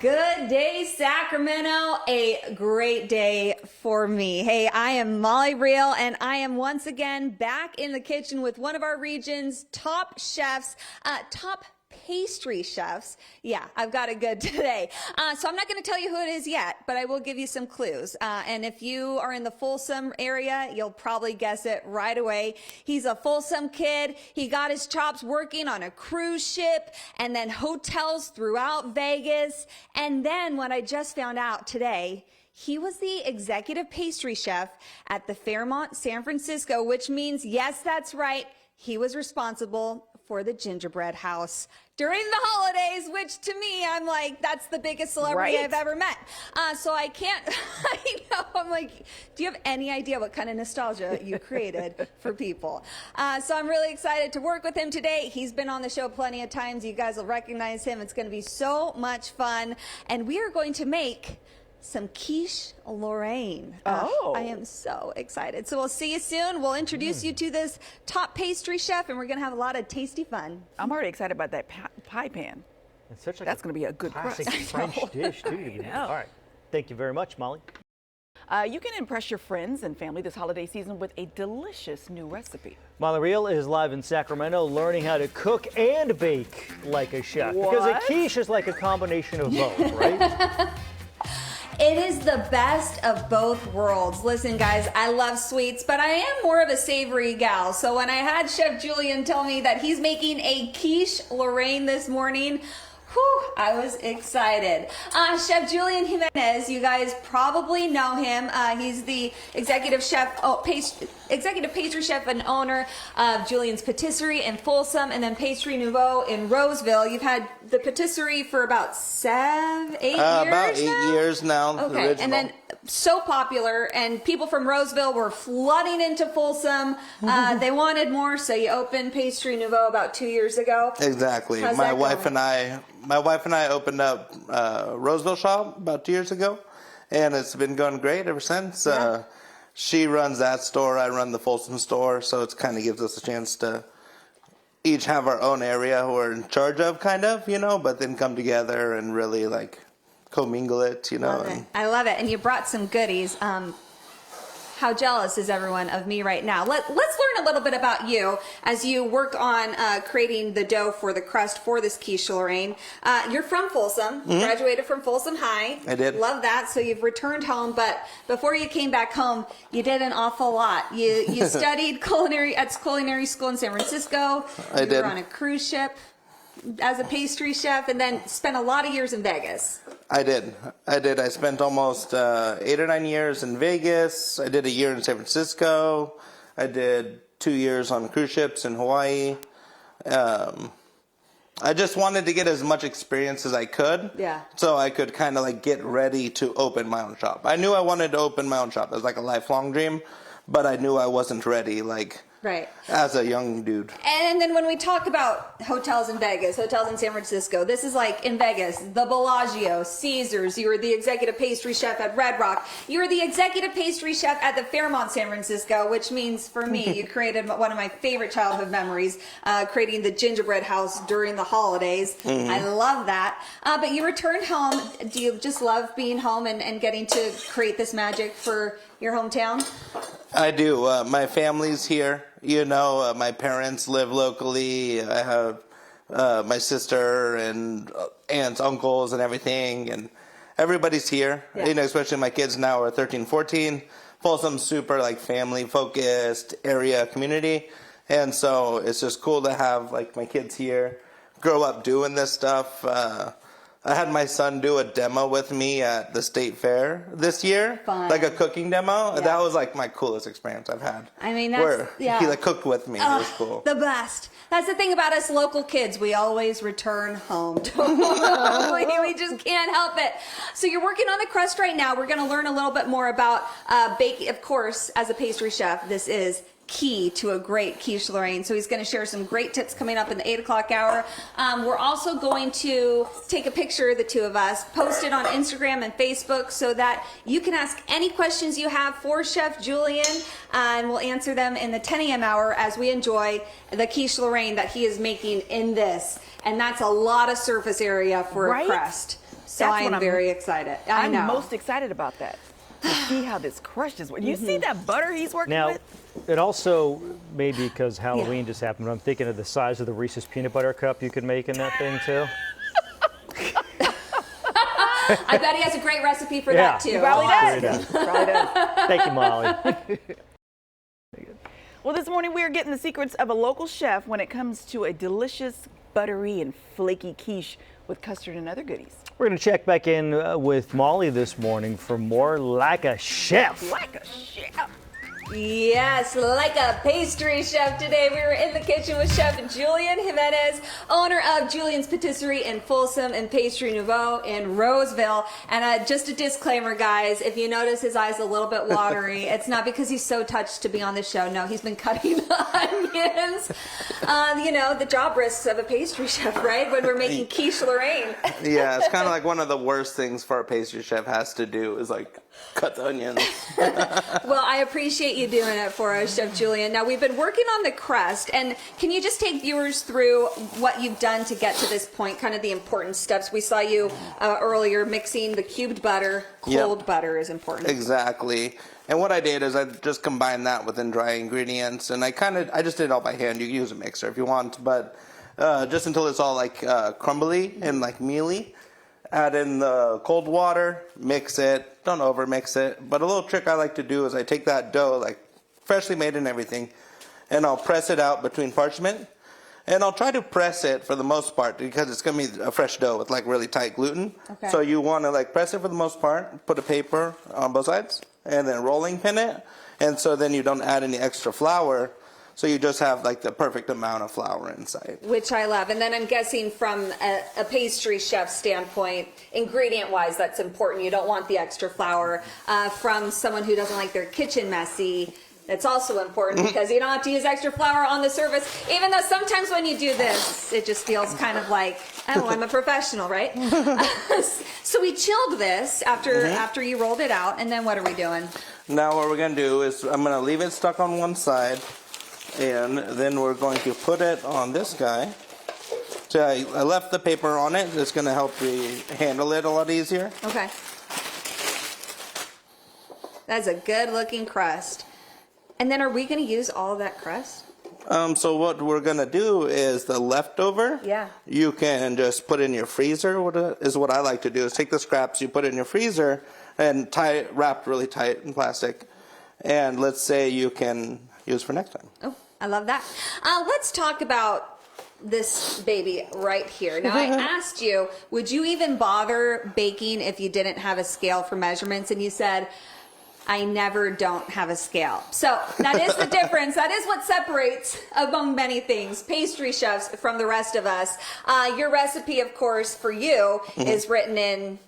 Good day, Sacramento. A great day for me. Hey, I am Molly Real, and I am once again back in the kitchen with one of our region's top chefs, top pastry chefs. Yeah, I've got it good today. So I'm not going to tell you who it is yet, but I will give you some clues. And if you are in the Folsom area, you'll probably guess it right away. He's a Folsom kid. He got his chops working on a cruise ship and then hotels throughout Vegas. And then what I just found out today, he was the executive pastry chef at the Fairmont San Francisco, which means, yes, that's right, he was responsible for the gingerbread house during the holidays, which to me, I'm like, that's the biggest celebrity I've ever met. So I can't, I know, I'm like, do you have any idea what kind of nostalgia you created for people? So I'm really excited to work with him today. He's been on the show plenty of times. You guys will recognize him. It's going to be so much fun. And we are going to make some quiche Lorraine. I am so excited. So we'll see you soon. We'll introduce you to this top pastry chef, and we're going to have a lot of tasty fun. I'm already excited about that pie pan. It's such like That's going to be a good classic crust. French dish, too. You know. All right. Thank you very much, Molly. You can impress your friends and family this holiday season with a delicious new recipe. Molly Real is live in Sacramento learning how to cook and bake like a chef. What? Because a quiche is like a combination of both, right? It is the best of both worlds. Listen, guys, I love sweets, but I am more of a savory gal. So when I had Chef Julian tell me that he's making a quiche Lorraine this morning, whew, I was excited. Chef Julian Jimenez, you guys probably know him. He's the executive chef, executive pastry chef and owner of Julian's Patisserie in Folsom and then Pastry Nouveau in Roseville. You've had the patisserie for about 8 years about 8 now? years now. Okay, original. and then so popular, and people from Roseville were flooding into Folsom. They wanted more, so you opened Pastry Nouveau about 2 years ago. Exactly. How's My that wife going? and I opened up Roseville shop about 2 years ago, and it's been going great ever since. Yeah. She runs that store, I run the Folsom store, so it kind of gives us a chance to each have our own area we're in charge of, kind of, you know, but then come together and really like commingle it, you know. Love it. I love it. And you brought some goodies. How jealous is everyone of me right now? Let's learn a little bit about you as you work on creating the dough for the crust for this quiche Lorraine. You're from Folsom, graduated from Folsom High. I did. Love that. So you've returned home, but before you came back home, you did an awful lot. You studied culinary at culinary school in San Francisco. You were on a cruise ship as a pastry chef, and then spent a lot of years in Vegas. I did. I spent almost 8 or 9 years in Vegas. I did a year in San Francisco. I did 2 years on cruise ships in Hawaii. I just wanted to get as much experience as I could. Yeah. So I could kind of like get ready to open my own shop. I knew I wanted to open my own shop. It was like a lifelong dream, but I knew I wasn't ready, like, right, as a young dude. And then when we talk about hotels in Vegas, hotels in San Francisco, this is like in Vegas, the Bellagio, Caesars. You were the executive pastry chef at Red Rock. You were the executive pastry chef at the Fairmont San Francisco, which means for me, you created one of my favorite childhood memories, creating the gingerbread house during the holidays. I love that. But you returned home. Do you just love being home and getting to create this magic for your hometown? I do. My family's here. You know, my parents live locally. I have my sister and aunts, uncles, and everything, and everybody's here. Yeah. You know, especially my kids now are 13, 14. Folsom's super like family-focused area community, and so it's just cool to have like my kids here, grow up doing this stuff. I had my son do a demo with me at the state fair this year. Fun. Like a cooking demo. Yeah. That was like my coolest experience I've had. I mean, where yeah. he like cooked with me. It was cool. The best. That's the thing about us local kids. We always return home. We just can't help it. So you're working on the crust right now. We're going to learn a little bit more about baking. Of course, as a pastry chef, this is key to a great quiche Lorraine. So he's going to share some great tips coming up in the 8 o'clock hour. We're also going to take a picture of the two of us, post it on Instagram and Facebook so that you can ask any questions you have for Chef Julian, and we'll answer them in the 10 a.m. hour as we enjoy the quiche Lorraine that he is making in this. And that's a lot of surface area for a crust. So That's what I'm very excited. I I'm know. most excited about that. To see how this crust is. You see that butter he's working Now, with? it also may be because Halloween just happened, but I'm thinking of the size of the Reese's peanut butter cup you could make in that thing too. I bet he has a great recipe for Yeah. that too. He probably I'll does. ask him. Probably does. Thank you, Molly. Well, this morning we are getting the secrets of a local chef when it comes to a delicious, buttery, and flaky quiche with custard and other goodies. We're going to check back in with Molly this morning for more Like a Chef. Like a chef. Yes, like a pastry chef today. We were in the kitchen with Chef Julian Jimenez, owner of Julian's Patisserie in Folsom and Pastry Nouveau in Roseville. And just a disclaimer, guys, if you notice his eyes a little bit watery, it's not because he's so touched to be on the show. No, he's been cutting onions. You know, the job risks of a pastry chef, right? When we're making quiche Lorraine. Yeah, it's kind of like one of the worst things for a pastry chef has to do is like cut the onions. Well, I appreciate you doing it for us, Chef Julian. Now, we've been working on the crust, and can you just take viewers through what you've done to get to this point, kind of the important steps? We saw you earlier mixing the cubed butter. Cold butter is important. Exactly. And what I did is I just combined that with dry ingredients, and I just did it all by hand. You can use a mixer if you want, but just until it's all like crumbly and like mealy. Add in the cold water, mix it, don't over mix it. But a little trick I like to do is I take that dough, like freshly made and everything, and I'll press it out between parchment. And I'll try to press it for the most part because it's going to be a fresh dough with like really tight gluten. Okay. So you want to like press it for the most part, put a paper on both sides, and then rolling pin it. And so then you don't add any extra flour. So you just have like the perfect amount of flour inside. Which I love. And then I'm guessing from a pastry chef standpoint, ingredient-wise, that's important. You don't want the extra flour. From someone who doesn't like their kitchen messy, that's also important because you don't have to use extra flour on the surface. Even though sometimes when you do this, it just feels kind of like, oh, I'm a professional, right? So we chilled this after you rolled it out, and then what are we doing? Now what we're going to do is I'm going to leave it stuck on one side. And then we're going to put it on this guy. So I left the paper on it. It's going to help me handle it a lot easier. Okay. That's a good looking crust. And then are we going to use all of that crust? So what we're going to do is the leftover. Yeah. You can just put in your freezer. What I like to do is take the scraps, you put it in your freezer, and tie it wrapped really tight in plastic. And let's say you can use for next time. Oh, I love that. Let's talk about this baby right here. Now, I asked you, would you even bother baking if you didn't have a scale for measurements? And you said, I never don't have a scale. So that is the difference. That is what separates, among many things, pastry chefs from the rest of us. Your recipe, of course, for you is written in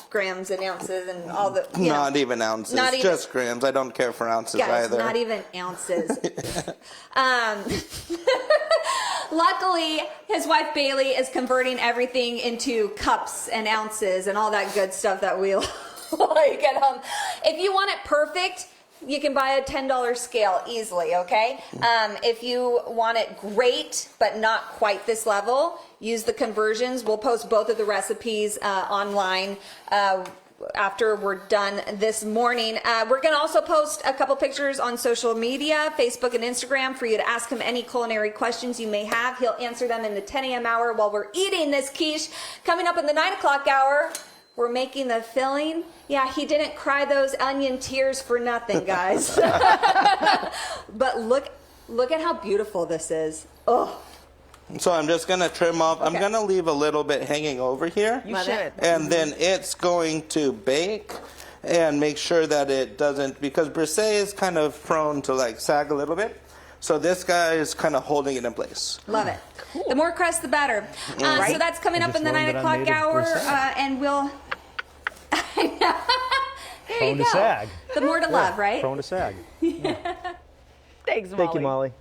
grams and ounces and all the Not even ounces, just grams. I don't care for ounces guys, either. not even ounces. Luckily, his wife Bailey is converting everything into cups and ounces and all that good stuff that we like at home. If you want it perfect, you can buy a $10 scale easily, okay? If you want it great, but not quite this level, use the conversions. We'll post both of the recipes online after we're done this morning. We're going to also post a couple pictures on social media, Facebook and Instagram, for you to ask him any culinary questions you may have. He'll answer them in the 10 a.m. hour while we're eating this quiche. Coming up in the 9 o'clock hour, we're making the filling. Yeah, he didn't cry those onion tears for nothing, guys. But look at how beautiful this is. Oh. So I'm just going to trim off. Okay. I'm going to leave a little bit hanging over here. You should. And then it's going to bake and make sure that it doesn't, because Brisee is kind of prone to like sag a little bit. So this guy is kind of holding it in place. Love it. Cool. The more crust, the better. So that's coming up in the 9 o'clock hour, and we'll. I know. There Prone you to go. sag. The more to love, right? Prone to sag. Thanks, Molly. Thank you, Molly.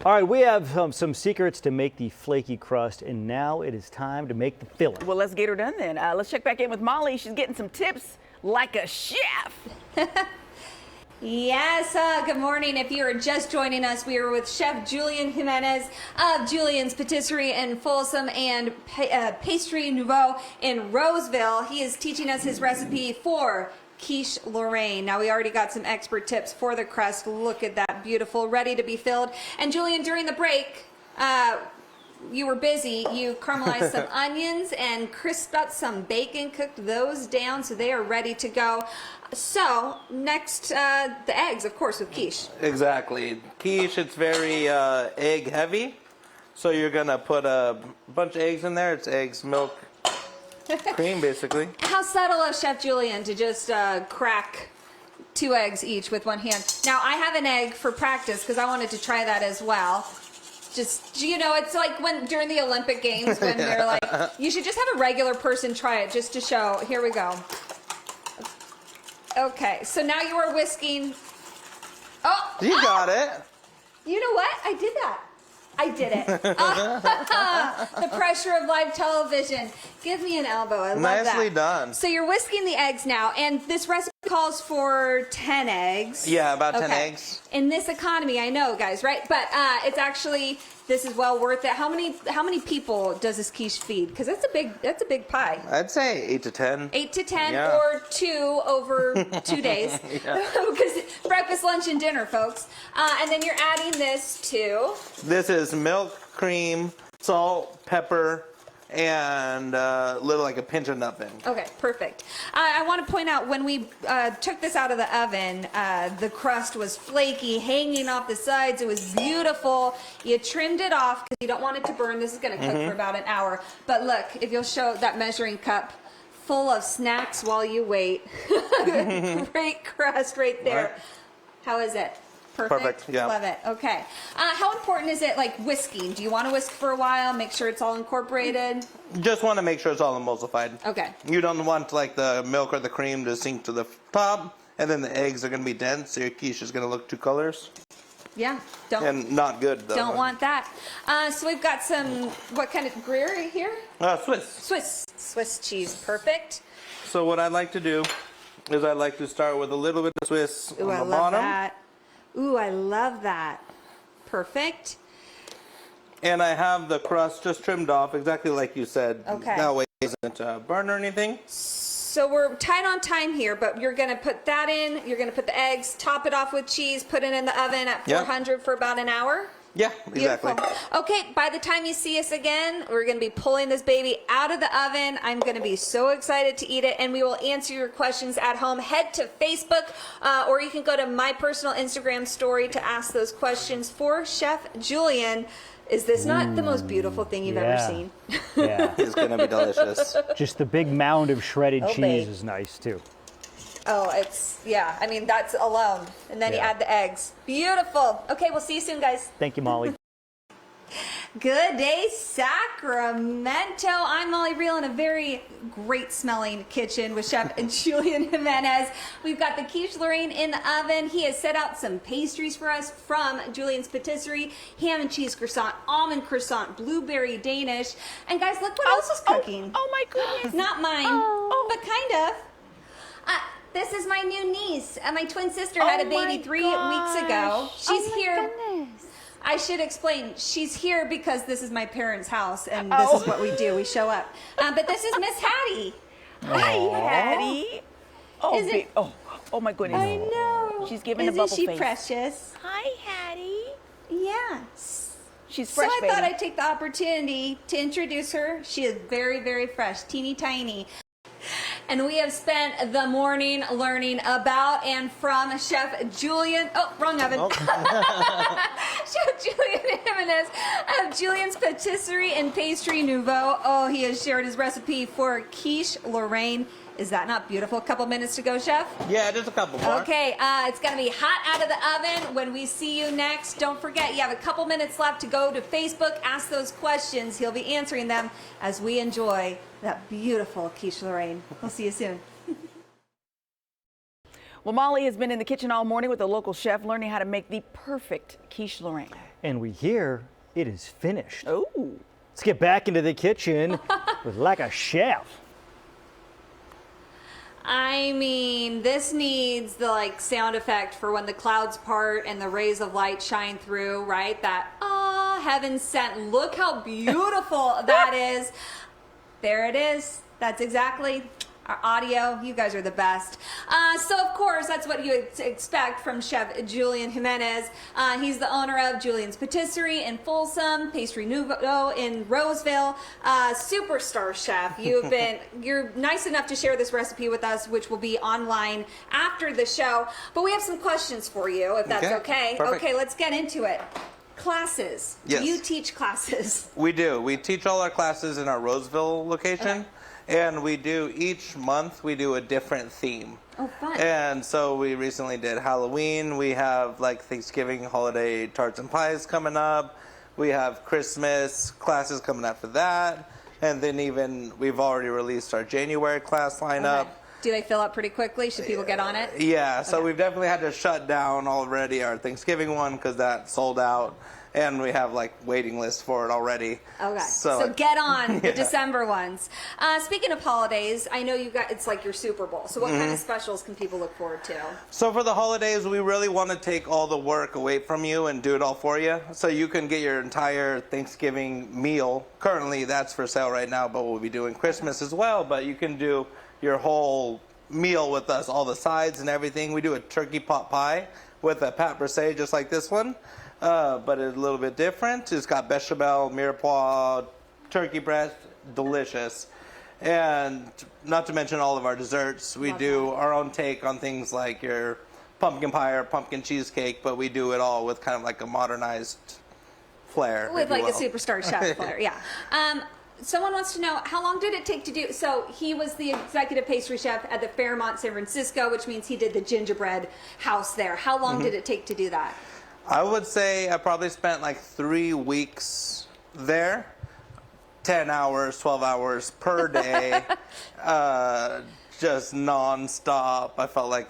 All right, we have some secrets to make the flaky crust, and now it is time to make the filling. Well, let's get her done then. Let's check back in with Molly. She's getting some tips like a chef. Yes, good morning. If you are just joining us, we are with Chef Julian Jimenez of Julian's Patisserie in Folsom and Pastry Nouveau in Roseville. He is teaching us his recipe for Quiche Lorraine. Now, we already got some expert tips for the crust. Look at that, beautiful, ready to be filled. And Julian, during the break, you were busy. You caramelized some onions and crisped up some bacon, cooked those down so they are ready to go. So, next, the eggs, of course, with quiche. Exactly. Quiche, it's very egg heavy. So you're going to put a bunch of eggs in there. It's eggs, milk, cream, basically. How subtle of Chef Julian to just crack 2 eggs each with one hand. Now, I have an egg for practice because I wanted to try that as well. Just, you know, it's like when during the Olympic Games when they're like, you should just have a regular person try it just to show. Here we go. Okay, so now you are whisking. Oh, You got it. you know what? I did that. I did it. The pressure of live television. Give me an elbow. I love that. Nicely done. So you're whisking the eggs now, and this recipe calls for 10 eggs. Yeah, about 10 Okay. eggs. In this economy, I know, guys, right? But it's actually, this is well worth it. How many people does this quiche feed? Because that's a big pie. I'd say 8 to 10. 8 to 10 Yeah. or 2 over 2 days. Because breakfast, lunch, and dinner, folks. And then you're adding this to... This is milk, cream, salt, pepper, and a little like a pinch of nutmeg. Okay, perfect. I want to point out when we took this out of the oven, the crust was flaky, hanging off the sides. It was beautiful. You trimmed it off because you don't want it to burn. This is going to cook for about an hour. But look, if you'll show that measuring cup full of snacks while you wait. Great crust right there. Right. How is it? Perfect. Yeah. Love it. Okay. How important is it, like, whisking? Do you want to whisk for a while, make sure it's all incorporated? Just want to make sure it's all emulsified. Okay. You don't want like the milk or the cream to sink to the top, and then the eggs are going to be dense, so your quiche is going to look 2 colors. Yeah. Don't. And not good, though. Don't want that. So we've got some, what kind of Gruyere here? Swiss cheese. Perfect. So what I like to do is I like to start with a little bit of Swiss Ooh, on I the love bottom. that. Ooh, I love that. Perfect. And I have the crust just trimmed off, exactly like you said. Okay. That way it doesn't burn or anything. So we're tight on time here, but you're going to put that in. You're going to put the eggs, top it off with cheese, put it in the oven at 400 for about an hour. Yeah, exactly. Beautiful. Okay, by the time you see us again, we're going to be pulling this baby out of the oven. I'm going to be so excited to eat it, and we will answer your questions at home. Head to Facebook, or you can go to my personal Instagram story to ask those questions for Chef Julian. Is this not the most beautiful thing you've ever seen? Yeah. It's going to be delicious. Just the big mound of shredded Oh, cheese babe. is nice too. Oh, it's, yeah, I mean, that's alone. And then you Yeah. add the eggs. Beautiful. Okay, we'll see you soon, guys. Thank you, Molly. Good day, Sacramento. I'm Molly Reel in a very great smelling kitchen with Chef Julian Jimenez. We've got the Quiche Lorraine in the oven. He has set out some pastries for us from Julian's Patisserie: ham and cheese croissant, almond croissant, blueberry Danish. And guys, look what else is cooking. Oh my goodness. Not mine, but kind of. This is my new niece. My twin sister had a baby 3 weeks ago. She's here. I should explain. She's here because this is my parents' house, and this is what we do. We show up. But this is Miss Hattie. Hi, Hattie. Oh, Is it- oh my goodness. I know. She's giving Isn't a bubble she face. precious? Hi, Hattie. Yes. She's So fresh, I thought baby. I'd take the opportunity to introduce her. She is very, very fresh, teeny tiny. And we have spent the morning learning about and from Chef Julian. Oh, wrong oven. Chef Julian Jimenez of Julian's Patisserie and Pastry Nouveau. Oh, he has shared his recipe for Quiche Lorraine. Is that not beautiful? A couple minutes to go, Chef? Yeah, just a couple more. Okay, it's going to be hot out of the oven when we see you next. Don't forget, you have a couple minutes left to go to Facebook, ask those questions. He'll be answering them as we enjoy that beautiful Quiche Lorraine. We'll see you soon. Well, Molly has been in the kitchen all morning with a local chef learning how to make the perfect quiche Lorraine. And we hear it is finished. Oh. Let's get back into the kitchen with like a chef. I mean, this needs the like sound effect for when the clouds part and the rays of light shine through, right? That, heaven sent. Look how beautiful that is. There it is. That's exactly our audio. You guys are the best. So of course, that's what you expect from Chef Julian Jimenez. He's the owner of Julian's Patisserie in Folsom, Pastry Nouveau in Roseville. Superstar chef. You're nice enough to share this recipe with us, which will be online after the show. But we have some questions for you, if that's okay. Perfect. Okay, let's get into it. Classes. Yes. Do you teach classes? We do. We teach all our classes in our Roseville location. Okay. And we do, each month, we do a different theme. Oh, fun. And so we recently did Halloween. We have like Thanksgiving holiday tarts and pies coming up. We have Christmas classes coming up for that. And then we've already released our January class lineup. Okay. Do they fill up pretty quickly? Should people get on it? Yeah, so we've definitely had to shut down already our Thanksgiving one because that sold out. And we have like waiting lists for it already. Okay, so get on the Yeah. December ones. Speaking of holidays, I know it's like your Super Bowl. So what kind of specials can people look forward to? So for the holidays, we really want to take all the work away from you and do it all for you. So you can get your entire Thanksgiving meal. Currently, that's for sale right now, but we'll be doing Christmas as well. But you can do your whole meal with us, all the sides and everything. We do a turkey pot pie with a pate Brisee just like this one. But it's a little bit different. It's got bechamel, mirepoix, turkey breast, delicious. And not to mention all of our desserts. We do our own take on things like your pumpkin pie or pumpkin cheesecake, but we do it all with kind of like a modernized flair. With if you like a will. superstar chef flair, yeah. Someone wants to know, how long did it take to do? So he was the executive pastry chef at the Fairmont San Francisco, which means he did the gingerbread house there. How long did it take to do that? I would say I probably spent like 3 weeks there. 10 hours, 12 hours per day. Just non-stop. I felt like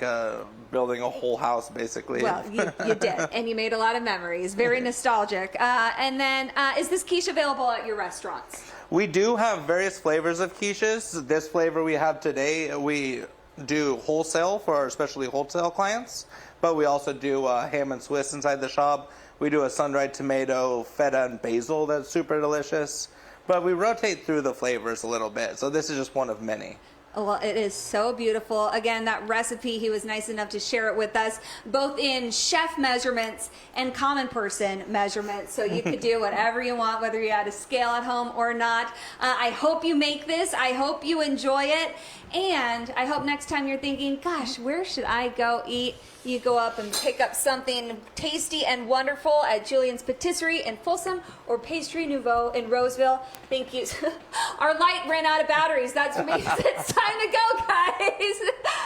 building a whole house, basically. Well, you did, and you made a lot of memories. Very nostalgic. And then, is this quiche available at your restaurants? We do have various flavors of quiches. This flavor we have today, we do wholesale for our especially wholesale clients, but we also do ham and Swiss inside the shop. We do a sun-dried tomato, feta, and basil that's super delicious. But we rotate through the flavors a little bit, so this is just one of many. Oh, well, it is so beautiful. Again, that recipe, he was nice enough to share it with us, both in chef measurements and common person measurements. So you could do whatever you want, whether you had a scale at home or not. I hope you make this. I hope you enjoy it. And I hope next time you're thinking, gosh, where should I go eat? You go up and pick up something tasty and wonderful at Julian's Patisserie in Folsom or Pastry Nouveau in Roseville. Thank you. Our light ran out of batteries. That's me. It's time to go, guys.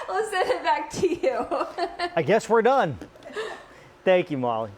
We'll send it back to you. I guess we're done. Thank you, Molly.